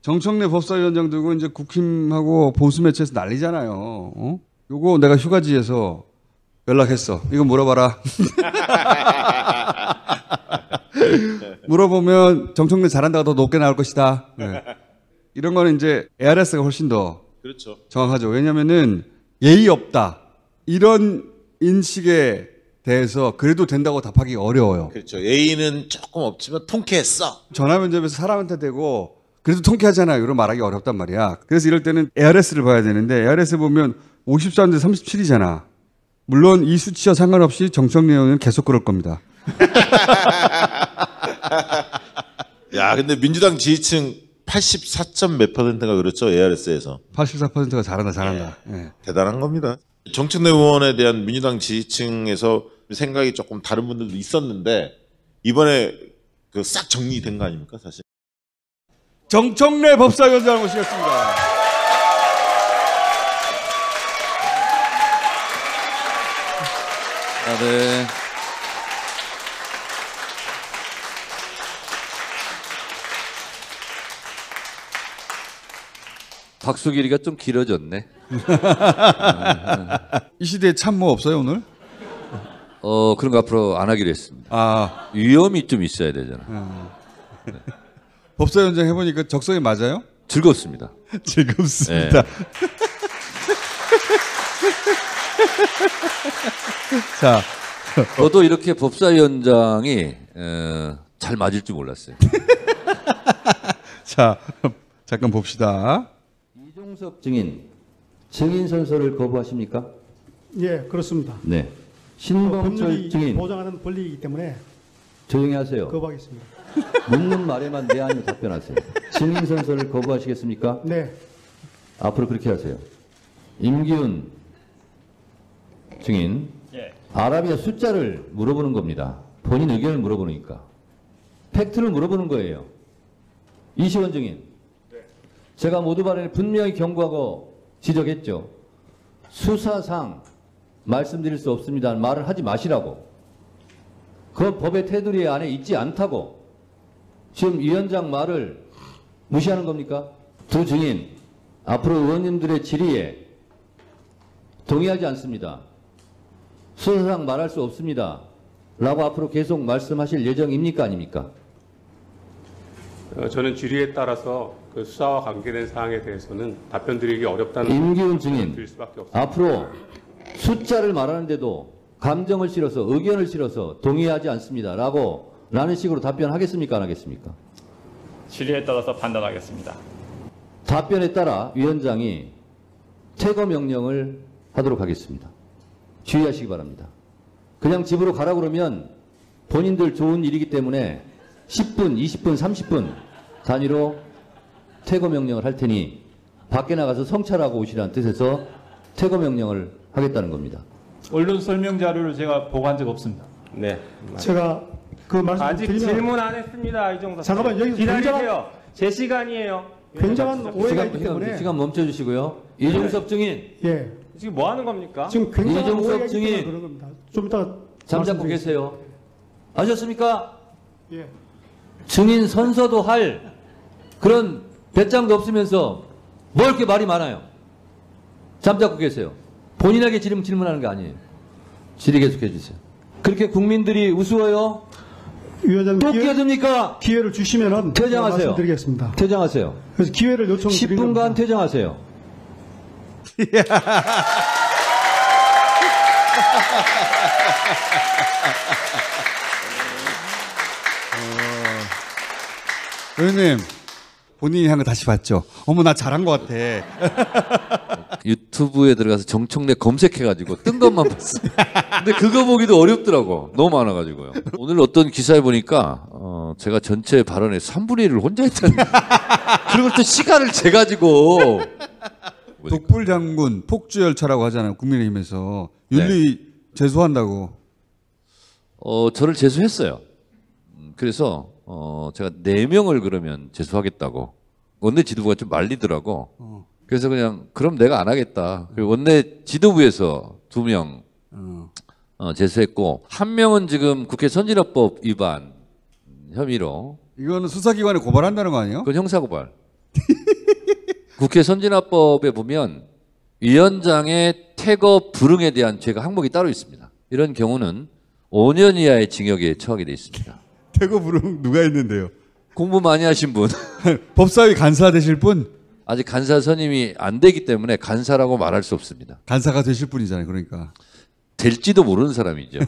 정청래 법사위원장 들고 이제 국힘하고 보수 매체에서 난리잖아요. 어? 요거 내가 휴가지에서 연락했어. 이거 물어봐라. 물어보면 정청래 잘한다가 더 높게 나올 것이다. 네. 이런 거는 이제 ARS가 훨씬 더 그렇죠. 정확하죠. 왜냐면은 예의 없다. 이런 인식에 대해서 그래도 된다고 답하기 어려워요. 그렇죠. A는 조금 없지만 통쾌했어. 전화 면접에서 사람한테 대고 그래도 통쾌하잖아요. 이런 말하기 어렵단 말이야. 그래서 이럴 때는 ARS를 봐야 되는데 ARS 보면 54대 37이잖아. 물론 이 수치와 상관없이 정청래 의원은 계속 그럴 겁니다. 야, 근데 민주당 지지층 84점 몇 %가 그렇죠. ARS에서. 84%가 잘한다. 네. 대단한 겁니다. 정청래 의원에 대한 민주당 지지층에서 생각이 조금 다른 분들도 있었는데 이번에 그 싹 정리된 거 아닙니까, 사실? 정청래 법사위원장을 모시겠습니다. 네. 박수 길이가 좀 길어졌네. 이 시대에 참모 없어요 오늘? 그런 거 앞으로 안 하기로 했습니다. 아, 위험이 좀 있어야 되잖아. 네. 법사위원장 해보니까 적성에 맞아요? 즐겁습니다. 즐겁습니다. 네. 자, 저도 이렇게 법사위원장이 잘 맞을 줄 몰랐어요. 자, 잠깐 봅시다. 이종섭 증인, 증인 선서를 거부하십니까? 예, 그렇습니다. 네. 신범철 법률이 증인, 보장하는 권리이기 때문에 조용히 하세요. 거부하겠습니다. 묻는 말에만 네 아니면 답변하세요. 증인 선서를 거부하시겠습니까? 네, 앞으로 그렇게 하세요. 임기훈 증인, 아라비아 숫자를 물어보는 겁니다. 본인 의견을 물어보니까. 팩트를 물어보는 거예요. 이시원 증인, 제가 모두 발언에 분명히 경고하고 지적했죠. 수사상 말씀드릴 수 없습니다. 말을 하지 마시라고. 그 법의 테두리 안에 있지 않다고. 지금 위원장 말을 무시하는 겁니까? 두 증인, 앞으로 의원님들의 질의에 동의하지 않습니다. 수사상 말할 수 없습니다. 라고 앞으로 계속 말씀하실 예정입니까? 아닙니까? 저는 질의에 따라서 그 수사와 관계된 사항에 대해서는 답변드리기 어렵다는 임기훈 증인, 드릴 수밖에 없습니다. 앞으로 숫자를 말하는데도 감정을 실어서 의견을 실어서 동의하지 않습니다. 라는 식으로 답변하겠습니까? 안 하겠습니까? 질의에 따라서 판단하겠습니다. 답변에 따라 위원장이 퇴거 명령을 하도록 하겠습니다. 주의하시기 바랍니다. 그냥 집으로 가라 그러면 본인들 좋은 일이기 때문에 10분, 20분, 30분 단위로 퇴거 명령을 할 테니 밖에 나가서 성찰하고 오시라는 뜻에서 퇴거 명령을 하겠다는 겁니다. 언론 설명 자료를 제가 보고한 적 없습니다. 네. 제가 그 말씀 아직 드리면 질문 안 했습니다. 이종섭. 잠깐만, 여기 기다리세요. 제 시간이에요. 굉장한 오해가 있기 때문에 시간 멈춰주시고요. 이종섭 증인, 예, 지금 뭐 하는 겁니까? 지금 굉장한 이종섭 오해가 있기 때문에 증인. 그런 겁니다. 좀 이따 잠자코 말씀드리겠습니다. 계세요. 아셨습니까? 예, 증인 선서도 할 그런 배짱도 없으면서 뭐 이렇게 말이 많아요. 잠자코 계세요. 본인에게 질문하는 게 아니에요. 질의 계속해 주세요. 그렇게 국민들이 우스워요? 위원장님 또 끼어듭니까? 기회를 주시면은 퇴장하세요. 말씀드리겠습니다. 퇴장하세요. 그래서 기회를 요청드린 10분간 겁니다. 퇴장하세요. 의원님, 본인이 한 거 다시 봤죠? 어머, 나 잘한 것 같아. 유튜브에 들어가서 정청래 검색해가지고 뜬 것만 봤어. 근데 그거 보기도 어렵더라고. 너무 많아가지고요. 오늘 어떤 기사에 보니까 제가 전체 발언의 3분의 1을 혼자 했다는. 그리고 또 시간을 재가지고. 독불 장군 폭주열차라고 하잖아요. 국민의힘에서 윤리 제소한다고. 저를 제소했어요. 그래서 제가 4명을 그러면 제소하겠다고. 원내 지도부가 좀 말리더라고. 그래서 그냥 그럼 내가 안 하겠다. 그리고 원내 지도부에서 2명 제소했고 1명은 지금 국회 선진화법 위반 혐의로. 이거는 수사기관에 고발한다는 거 아니에요? 그건 형사고발. 국회 선진화법에 보면 위원장의 퇴거 불응에 대한 죄가 항목이 따로 있습니다. 이런 경우는 5년 이하의 징역에 처하게 돼 있습니다. 태거 부름 누가 했는데요? 공부 많이 하신 분, 법사위 간사 되실 분? 아직 간사 선임이 안 되기 때문에 간사라고 말할 수 없습니다. 간사가 되실 분이잖아요. 그러니까. 될지도 모르는 사람이죠.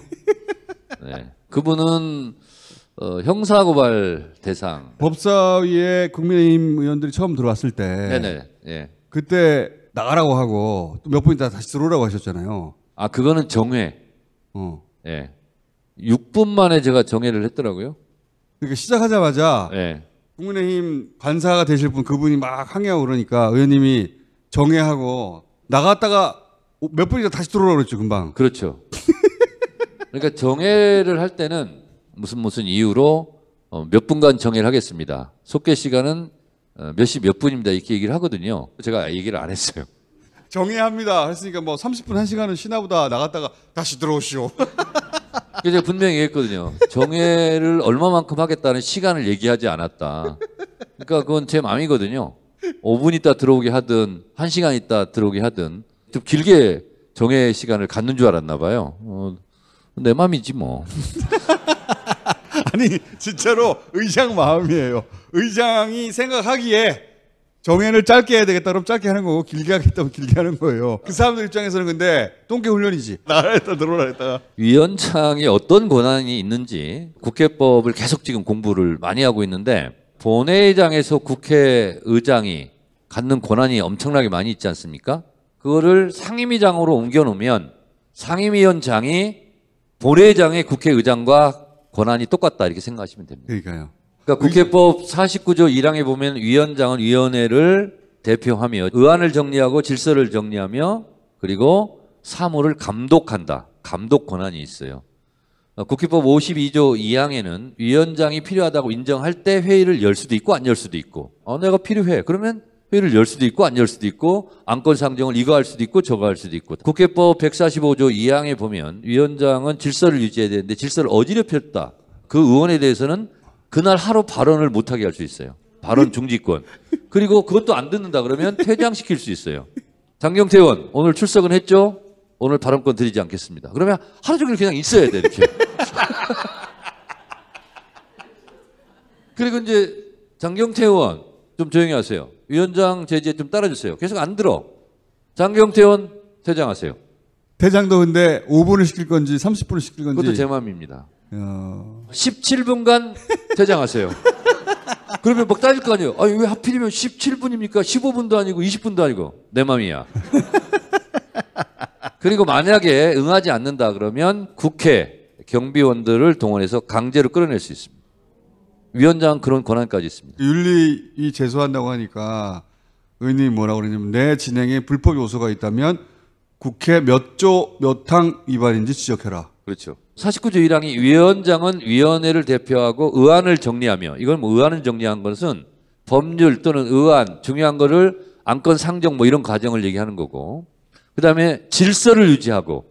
네. 그분은 형사고발 대상. 법사위에 국민의힘 의원들이 처음 들어왔을 때 네네. 예. 그때 나가라고 하고 또 몇 분 있다 다시 들어오라고 하셨잖아요. 아 그거는 정회. 어. 예. 6분 만에 제가 정회를 했더라고요. 그러니까 시작하자마자 예. 국민의힘 관사가 되실 분 그분이 막 항의하고 그러니까 의원님이 정회하고 나갔다가 몇 분이다 다시 들어오라고 그랬죠. 금방. 그렇죠. 그러니까 정회를 할 때는 무슨 이유로 몇 분간 정회를 하겠습니다. 속개 시간은 몇 시 몇 분입니다. 이렇게 얘기를 하거든요. 제가 얘기를 안 했어요. 정회합니다. 했으니까 뭐 30분 1시간은 쉬나보다 나갔다가 다시 들어오시오. 그래서 제가 분명히 얘기했거든요. 정회를 얼마만큼 하겠다는 시간을 얘기하지 않았다. 그러니까 그건 제 마음이거든요. 5분 있다 들어오게 하든 1시간 있다 들어오게 하든 좀 길게 정회 시간을 갖는 줄 알았나 봐요. 내 마음이지 뭐. 아니 진짜로 의장 마음이에요. 의장이 생각하기에 정회를 짧게 해야 되겠다 그럼 짧게 하는 거고 길게 하겠다면 길게 하는 거예요. 그 사람들 입장에서는 근데 똥개 훈련이지. 나가라 했다 들어오라 했다가. 위원장이 어떤 권한이 있는지 국회법을 계속 지금 공부를 많이 하고 있는데 본회의장에서 국회의장이 갖는 권한이 엄청나게 많이 있지 않습니까? 그거를 상임위장으로 옮겨놓으면 상임위원장이 본회의장의 국회의장과 권한이 똑같다 이렇게 생각하시면 됩니다. 그러니까요. 그러니까 국회법 49조 1항에 보면 위원장은 위원회를 대표하며 의안을 정리하고 질서를 정리하며 그리고 사무를 감독한다. 감독 권한이 있어요. 국회법 52조 2항에는 위원장이 필요하다고 인정할 때 회의를 열 수도 있고 안 열 수도 있고 내가 필요해. 그러면 회의를 열 수도 있고 안 열 수도 있고 안건 상정을 이거 할 수도 있고 저거 할 수도 있고 국회법 145조 2항에 보면 위원장은 질서를 유지해야 되는데 질서를 어지럽혔다. 그 의원에 대해서는 그날 하루 발언을 못하게 할 수 있어요. 발언 중지권. 그리고 그것도 안 듣는다 그러면 퇴장시킬 수 있어요. 장경태 의원 오늘 출석은 했죠? 오늘 발언권 드리지 않겠습니다. 그러면 하루 종일 그냥 있어야 돼 이렇게. 그리고 이제 장경태 의원 좀 조용히 하세요. 위원장 제지에 좀 따라주세요. 계속 안 들어. 장경태 의원 퇴장하세요. 대장도 근데 5분을 시킬 건지 30분을 시킬 건지. 그것도 제 마음입니다. 17분간 퇴장하세요. 그러면 막 따질 거 아니에요. 아니 왜 하필이면 17분입니까? 15분도 아니고 20분도 아니고. 내 맘이야. 그리고 만약에 응하지 않는다 그러면 국회 경비원들을 동원해서 강제로 끌어낼 수 있습니다. 위원장 그런 권한까지 있습니다. 윤리위 제소한다고 하니까 의원님이 뭐라고 그러냐면 내 진행에 불법 요소가 있다면 국회 몇 조 몇 항 위반인지 지적해라. 그렇죠. 49조 1항이 위원장은 위원회를 대표하고 의안을 정리하며 이건 뭐 의안을 정리한 것은 법률 또는 의안 중요한 거를 안건 상정 뭐 이런 과정을 얘기하는 거고 그다음에 질서를 유지하고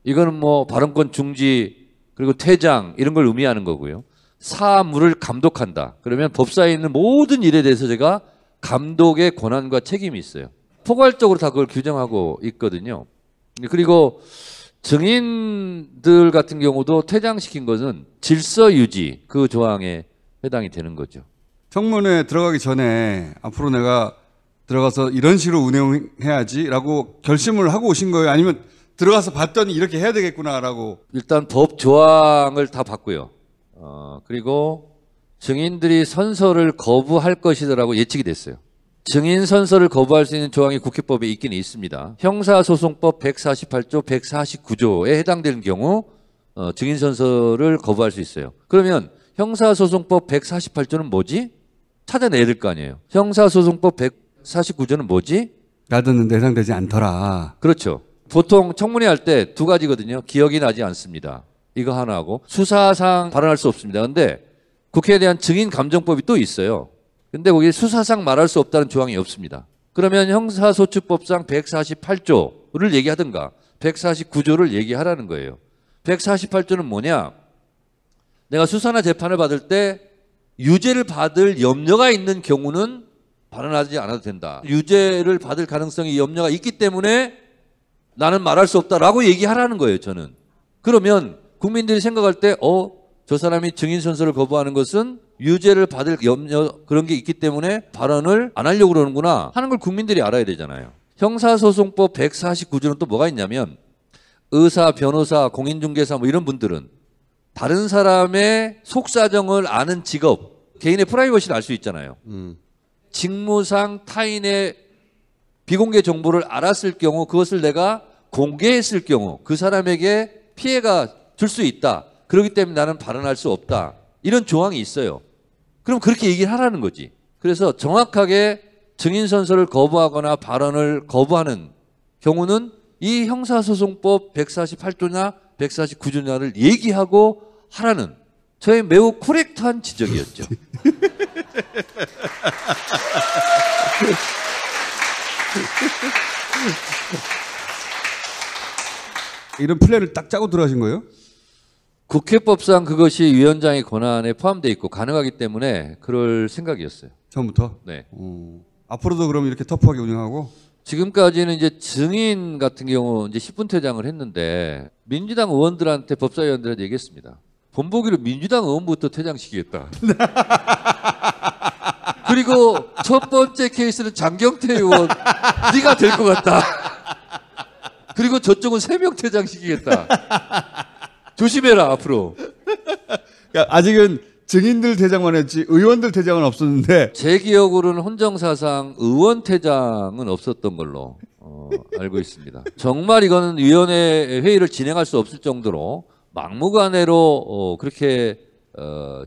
이거는 뭐 발언권 중지 그리고 퇴장 이런 걸 의미하는 거고요. 사무를 감독한다. 그러면 법사에 있는 모든 일에 대해서 제가 감독의 권한과 책임이 있어요. 포괄적으로 다 그걸 규정하고 있거든요. 그리고 증인들 같은 경우도 퇴장시킨 것은 질서 유지 그 조항에 해당이 되는 거죠. 청문회 들어가기 전에 앞으로 내가 들어가서 이런 식으로 운영해야지라고 결심을 하고 오신 거예요? 아니면 들어가서 봤더니 이렇게 해야 되겠구나라고? 일단 법 조항을 다 봤고요. 그리고 증인들이 선서를 거부할 것이라고 예측이 됐어요. 증인 선서를 거부할 수 있는 조항이 국회법에 있긴 있습니다. 형사소송법 148조, 149조에 해당되는 경우 증인 선서를 거부할 수 있어요. 그러면 형사소송법 148조는 뭐지? 찾아내야 될 거 아니에요. 형사소송법 149조는 뭐지? 나듣는데 해당되지 않더라. 그렇죠. 보통 청문회 할 때 두 가지거든요. 기억이 나지 않습니다. 이거 하나 하고 수사상 발언할 수 없습니다. 근데 국회에 대한 증인 감정법이 또 있어요. 근데 거기 수사상 말할 수 없다는 조항이 없습니다. 그러면 형사소추법상 148조를 얘기하든가 149조를 얘기하라는 거예요. 148조는 뭐냐? 내가 수사나 재판을 받을 때 유죄를 받을 염려가 있는 경우는 발언하지 않아도 된다. 유죄를 받을 가능성이 염려가 있기 때문에 나는 말할 수 없다라고 얘기하라는 거예요, 저는. 그러면 국민들이 생각할 때 저 사람이 증인 선서를 거부하는 것은 유죄를 받을 염려 그런 게 있기 때문에 발언을 안 하려고 그러는구나 하는 걸 국민들이 알아야 되잖아요. 형사소송법 149조는 또 뭐가 있냐면 의사, 변호사, 공인중개사 뭐 이런 분들은 다른 사람의 속사정을 아는 직업, 개인의 프라이버시를 알 수 있잖아요. 직무상 타인의 비공개 정보를 알았을 경우 그것을 내가 공개했을 경우 그 사람에게 피해가 줄 수 있다. 그렇기 때문에 나는 발언할 수 없다. 이런 조항이 있어요. 그럼 그렇게 얘기를 하라는 거지. 그래서 정확하게 증인 선서를 거부하거나 발언을 거부하는 경우는 이 형사소송법 148조나 149조냐를 얘기하고 하라는 저의 매우 코렉트한 지적이었죠. 이런 플랜을 딱 짜고 들어가신 거예요? 국회법상 그것이 위원장의 권한에 포함되어 있고 가능하기 때문에 그럴 생각이었어요. 처음부터? 네. 앞으로도 그럼 이렇게 터프하게 운영하고? 지금까지는 이제 증인 같은 경우 이제 10분 퇴장을 했는데 민주당 의원들한테 법사위원들한테 얘기했습니다. 본보기로 민주당 의원부터 퇴장시키겠다. 그리고 첫 번째 케이스는 장경태 의원 네가 될 것 같다. 그리고 저쪽은 3명 퇴장시키겠다. 조심해라 앞으로. 그러니까 아직은 증인들 퇴장만 했지 의원들 퇴장은 없었는데 제 기억으로는 헌정사상 의원 퇴장은 없었던 걸로 알고 있습니다. 정말 이거는 위원회 회의를 진행할 수 없을 정도로 막무가내로 그렇게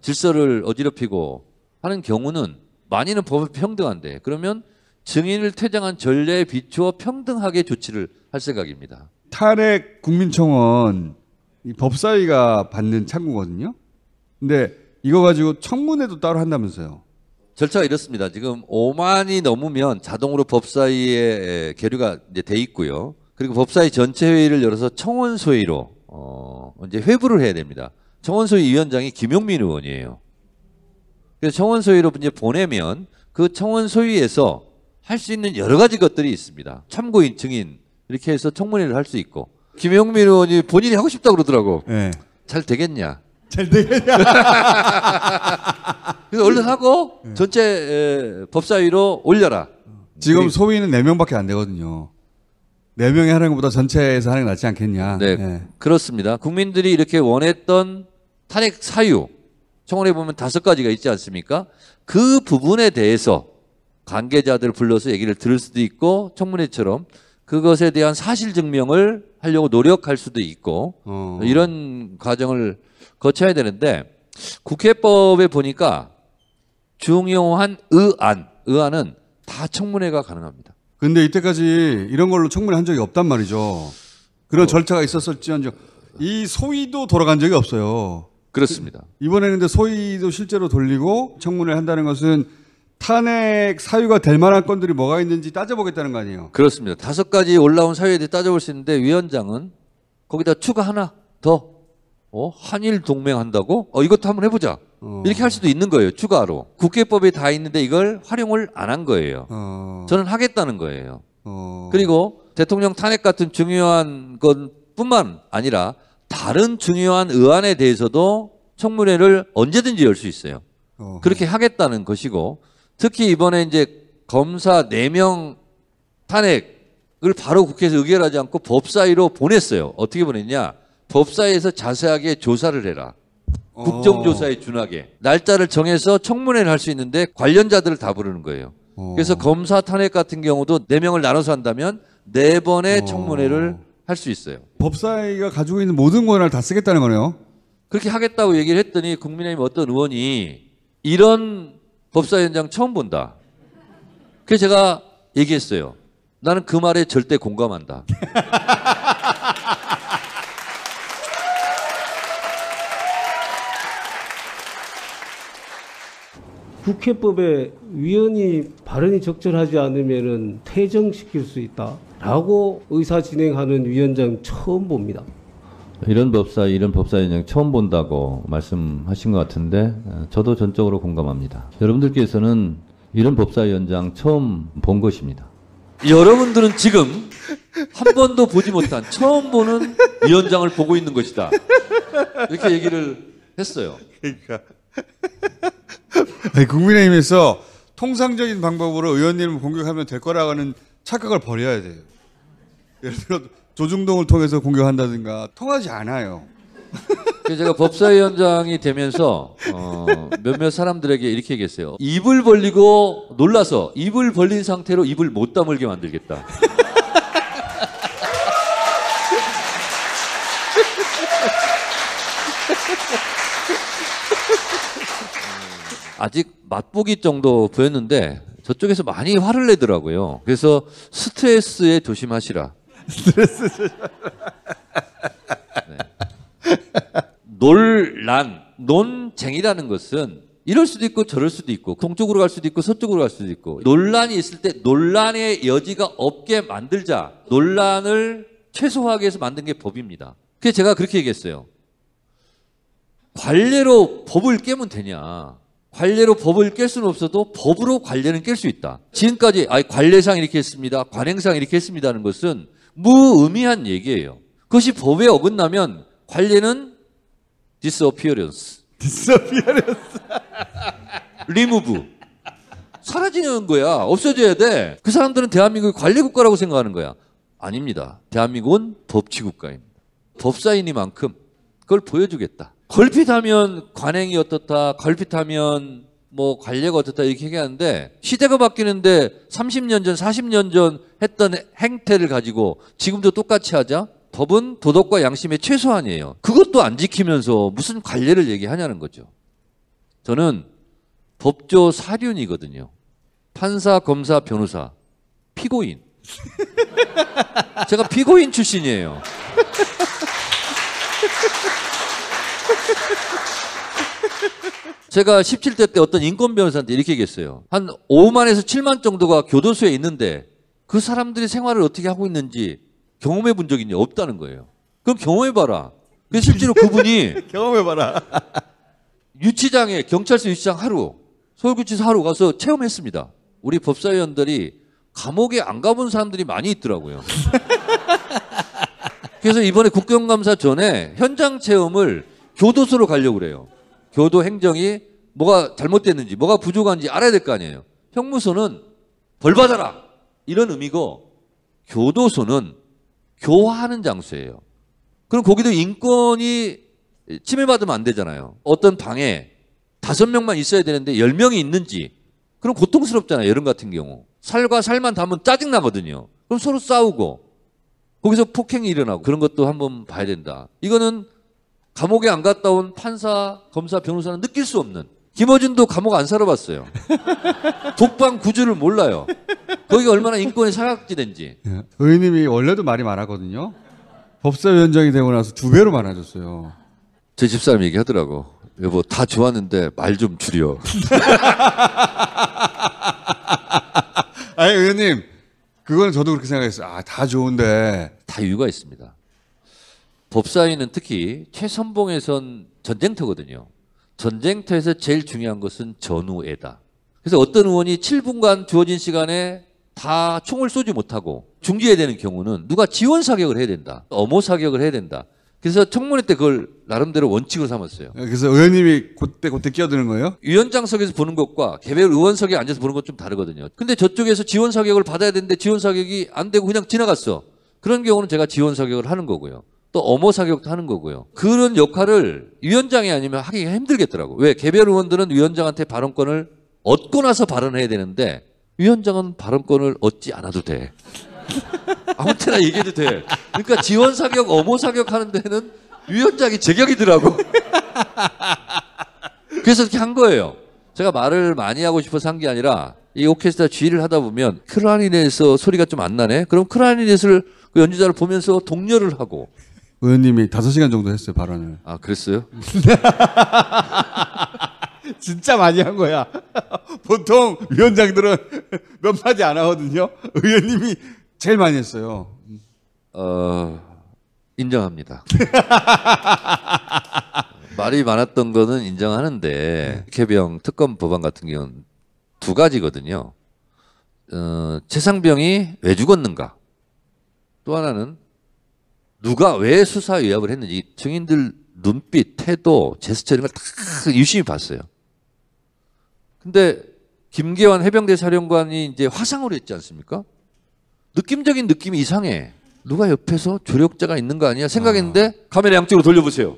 질서를 어지럽히고 하는 경우는 만인은 법에 평등한데 그러면 증인을 퇴장한 전례에 비추어 평등하게 조치를 할 생각입니다. 탄핵 국민청원 이 법사위가 받는 창구거든요. 근데 이거 가지고 청문회도 따로 한다면서요. 절차가 이렇습니다. 지금 5만이 넘으면 자동으로 법사위에 계류가 이제 돼 있고요. 그리고 법사위 전체 회의를 열어서 청원 소위로 이제 회부를 해야 됩니다. 청원 소위 위원장이 김용민 의원이에요. 그래서 청원 소위로 이제 보내면 그 청원 소위에서 할 수 있는 여러 가지 것들이 있습니다. 참고인, 증인 이렇게 해서 청문회를 할 수 있고 김용민 의원이 본인이 하고 싶다고 그러더라고. 네. 잘 되겠냐? 잘 되겠냐? 그래서 얼른 하고 전체 법사위로 올려라. 지금 소위는 4명밖에 안 되거든요. 4명이 하는 것보다 전체에서 하는 게 낫지 않겠냐. 네, 네. 그렇습니다. 국민들이 이렇게 원했던 탄핵 사유 청원해 보면 5가지가 있지 않습니까? 그 부분에 대해서 관계자들을 불러서 얘기를 들을 수도 있고 청문회처럼 그것에 대한 사실 증명을 하려고 노력할 수도 있고 이런 과정을 거쳐야 되는데 국회법에 보니까 중요한 의안은 다 청문회가 가능합니다. 근데 이때까지 이런 걸로 청문회 한 적이 없단 말이죠. 그런 절차가 있었을지언정 이 소위도 돌아간 적이 없어요. 그렇습니다. 이번에는 근데 소위도 실제로 돌리고 청문회를 한다는 것은 탄핵 사유가 될 만한 건들이 뭐가 있는지 따져보겠다는 거 아니에요? 그렇습니다. 5가지 올라온 사유에 대해 따져볼 수 있는데 위원장은 거기다 추가 하나 더 한일 동맹한다고? 이것도 한번 해보자. 이렇게 할 수도 있는 거예요. 추가로. 국회법에 다 있는데 이걸 활용을 안 한 거예요. 저는 하겠다는 거예요. 그리고 대통령 탄핵 같은 중요한 것뿐만 아니라 다른 중요한 의안에 대해서도 청문회를 언제든지 열 수 있어요. 그렇게 하겠다는 것이고 특히 이번에 이제 검사 4명 탄핵을 바로 국회에서 의결하지 않고 법사위로 보냈어요. 어떻게 보냈냐? 법사위에서 자세하게 조사를 해라. 국정조사에 준하게. 날짜를 정해서 청문회를 할 수 있는데 관련자들을 다 부르는 거예요. 그래서 검사 탄핵 같은 경우도 4명을 나눠서 한다면 4번의 청문회를 할 수 있어요. 법사위가 가지고 있는 모든 권한을 다 쓰겠다는 거네요. 그렇게 하겠다고 얘기를 했더니 국민의힘 어떤 의원이 이런 법사위원장 처음 본다. 그래서 제가 얘기했어요. 나는 그 말에 절대 공감한다. 국회법에 위원이 발언이 적절하지 않으면 퇴정시킬 수 있다라고 의사 진행하는 위원장 처음 봅니다. 이런 법사위원장 처음 본다고 말씀하신 것 같은데 저도 전적으로 공감합니다. 여러분들께서는 이런 법사위원장 처음 본 것입니다. 여러분들은 지금 한 번도 보지 못한 처음 보는 위원장을 보고 있는 것이다. 이렇게 얘기를 했어요. 그러니까 아니, 국민의힘에서 통상적인 방법으로 의원님을 공격하면 될 거라고 하는 착각을 버려야 돼요. 예를 들어 조중동을 통해서 공격한다든가 통하지 않아요. 그래서 제가 법사위원장이 되면서 몇몇 사람들에게 이렇게 얘기했어요. 입을 벌리고 놀라서 입을 벌린 상태로 입을 못 다물게 만들겠다. 아직 맛보기 정도 보였는데 저쪽에서 많이 화를 내더라고요. 그래서 스트레스에 조심하시라. 네. 논쟁이라는 것은 이럴 수도 있고 저럴 수도 있고 동쪽으로 갈 수도 있고 서쪽으로 갈 수도 있고 논란이 있을 때 논란의 여지가 없게 만들자. 논란을 최소화하기 위해서 만든 게 법입니다. 그래서 제가 그렇게 얘기했어요. 관례로 법을 깨면 되냐. 관례로 법을 깰 수는 없어도 법으로 관례는 깰 수 있다. 지금까지 관례상 이렇게 했습니다. 관행상 이렇게 했습니다 하는 것은 무의미한 얘기예요. 그것이 법에 어긋나면 관례는 disappearance. remove. 사라지는 거야. 없어져야 돼. 그 사람들은 대한민국이 관례국가라고 생각하는 거야. 아닙니다. 대한민국은 법치국가입니다. 법사위니만큼 그걸 보여주겠다. 걸핏하면 관행이 어떻다, 걸핏하면 뭐 관례가 어떻다 이렇게 얘기하는데 시대가 바뀌는데 30년 전, 40년 전 했던 행태를 가지고 지금도 똑같이 하자? 법은 도덕과 양심의 최소한이에요. 그것도 안 지키면서 무슨 관례를 얘기하냐는 거죠. 저는 법조 사륜이거든요. 판사, 검사, 변호사, 피고인. 제가 피고인 출신이에요. 제가 17대 때 어떤 인권 변호사한테 이렇게 얘기했어요. 한 5만에서 7만 정도가 교도소에 있는데 그 사람들이 생활을 어떻게 하고 있는지 경험해 본 적이 없다는 거예요. 그럼 경험해봐라. 그래서 실제로 그분이 경험해봐라. 유치장에 경찰서 유치장 하루, 서울구치소 하루 가서 체험했습니다. 우리 법사위원들이 감옥에 안 가본 사람들이 많이 있더라고요. 그래서 이번에 국정감사 전에 현장 체험을 교도소로 가려고 그래요. 교도 행정이 뭐가 잘못됐는지 뭐가 부족한지 알아야 될 거 아니에요. 형무소는 벌 받아라 이런 의미고 교도소는 교화하는 장소예요. 그럼 거기도 인권이 침해받으면 안 되잖아요. 어떤 방에 5명만 있어야 되는데 10명이 있는지 그럼 고통스럽잖아요. 여름 같은 경우. 살과 살만 닿으면 짜증나거든요. 그럼 서로 싸우고 거기서 폭행이 일어나고 그런 것도 한번 봐야 된다. 이거는 감옥에 안 갔다 온 판사, 검사, 변호사는 느낄 수 없는. 김어준도 감옥 안 살아봤어요. 독방 구조를 몰라요. 거기가 얼마나 인권이 사각지대인지. 의원님이 원래도 말이 많았거든요. 법사위원장이 되고 나서 2배로 많아졌어요. 제 집사람 얘기하더라고. 여보 다 좋았는데 말 좀 줄여. 아니 의원님 그건 저도 그렇게 생각했어요. 아, 다 좋은데 다 이유가 있습니다. 법사위는 특히 최선봉에선 전쟁터거든요. 전쟁터에서 제일 중요한 것은 전우애다. 그래서 어떤 의원이 7분간 주어진 시간에 다 총을 쏘지 못하고 중지해야 되는 경우는 누가 지원 사격을 해야 된다. 엄호 사격을 해야 된다. 그래서 청문회 때 그걸 나름대로 원칙으로 삼았어요. 그래서 의원님이 그때 끼어드는 거예요? 위원장석에서 보는 것과 개별 의원석에 앉아서 보는 건 좀 다르거든요. 근데 저쪽에서 지원 사격을 받아야 되는데 지원 사격이 안 되고 그냥 지나갔어. 그런 경우는 제가 지원 사격을 하는 거고요. 또 엄호 사격도 하는 거고요. 그런 역할을 위원장이 아니면 하기가 힘들겠더라고. 왜? 개별 의원들은 위원장한테 발언권을 얻고 나서 발언해야 되는데 위원장은 발언권을 얻지 않아도 돼. 아무 때나 얘기해도 돼. 그러니까 지원 사격, 엄호 사격 하는 데는 위원장이 제격이더라고. 그래서 이렇게 한 거예요. 제가 말을 많이 하고 싶어서 한 게 아니라 이 오케스트라 지휘를 하다 보면 클라리넷에서 소리가 좀 안 나네? 그럼 클라리넷을 그 연주자를 보면서 독려를 하고. 의원님이 5시간 정도 했어요, 발언을. 아, 그랬어요? 진짜 많이 한 거야. 보통 위원장들은 몇 마디 안 하거든요. 의원님이 제일 많이 했어요. 인정합니다. 말이 많았던 거는 인정하는데 개병 특검 법안 같은 경우는 두 가지거든요. 최상병이 왜 죽었는가? 또 하나는 누가 왜 수사 위압을 했는지 증인들 눈빛, 태도, 제스처 이런 걸 다 유심히 봤어요. 근데 김계환 해병대 사령관이 이제 화상으로 했지 않습니까? 느낌적인 느낌이 이상해. 누가 옆에서 조력자가 있는 거 아니야? 생각했는데 카메라 양쪽으로 돌려보세요.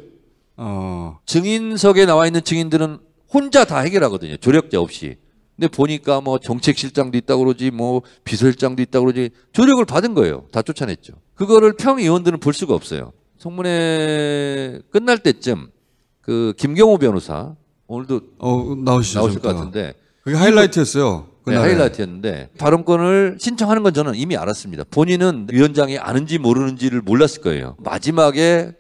증인석에 나와 있는 증인들은 혼자 다 해결하거든요. 조력자 없이. 근데 보니까 뭐 정책실장도 있다고 그러지 뭐 비서실장도 있다고 그러지 조력을 받은 거예요. 다 쫓아냈죠. 그거를 평의원들은 볼 수가 없어요. 송문회 끝날 때쯤 그 김경호 변호사 오늘도 나오시죠. 나오실 것 같은데 그게 하이라이트였어요. 네, 하이라이트였는데 발언권을 신청하는 건 저는 이미 알았습니다. 본인은 위원장이 아는지 모르는지를 몰랐을 거예요. 마지막에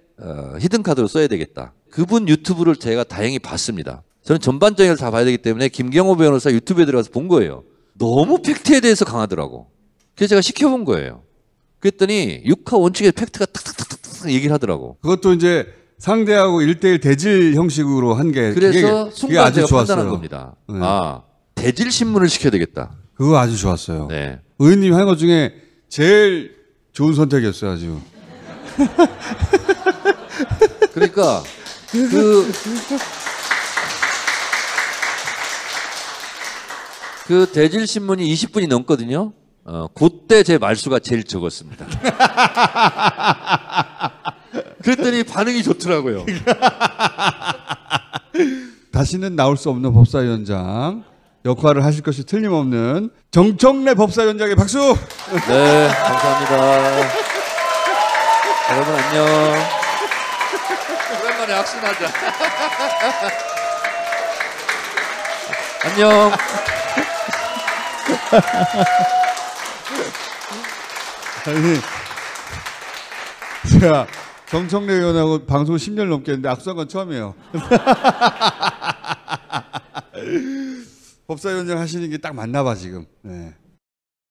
히든카드로 써야 되겠다. 그분 유튜브를 제가 다행히 봤습니다. 저는 전반적인 걸 다 봐야 되기 때문에 김경호 변호사 유튜브에 들어가서 본 거예요. 너무 팩트에 대해서 강하더라고. 그래서 제가 시켜본 거예요. 그랬더니 육하 원칙의 팩트가 탁탁탁탁 얘기를 하더라고. 그것도 이제 상대하고 1대1 대질 형식으로 한 게 그래서 그게 순간 아주 제가 좋았어요. 판단한 겁니다. 네. 아, 대질 신문을 시켜야 되겠다. 그거 아주 좋았어요. 네. 의원님 한 것 중에 제일 좋은 선택이었어요, 아주. 그러니까 그 대질 신문이 20분이 넘거든요. 그때 제 말수가 제일 적었습니다. 그랬더니 반응이 좋더라고요. 다시는 나올 수 없는 법사위원장 역할을 하실 것이 틀림없는 정청래 법사위원장의 박수! 네, 감사합니다. 여러분 안녕. 오랜만에 악수하자. 안녕. 아니, 제가 정청래 의원하고 방송 10년 넘게 했는데 악수한 건 처음이에요. 법사위원장 하시는 게 딱 맞나 봐, 지금. 네.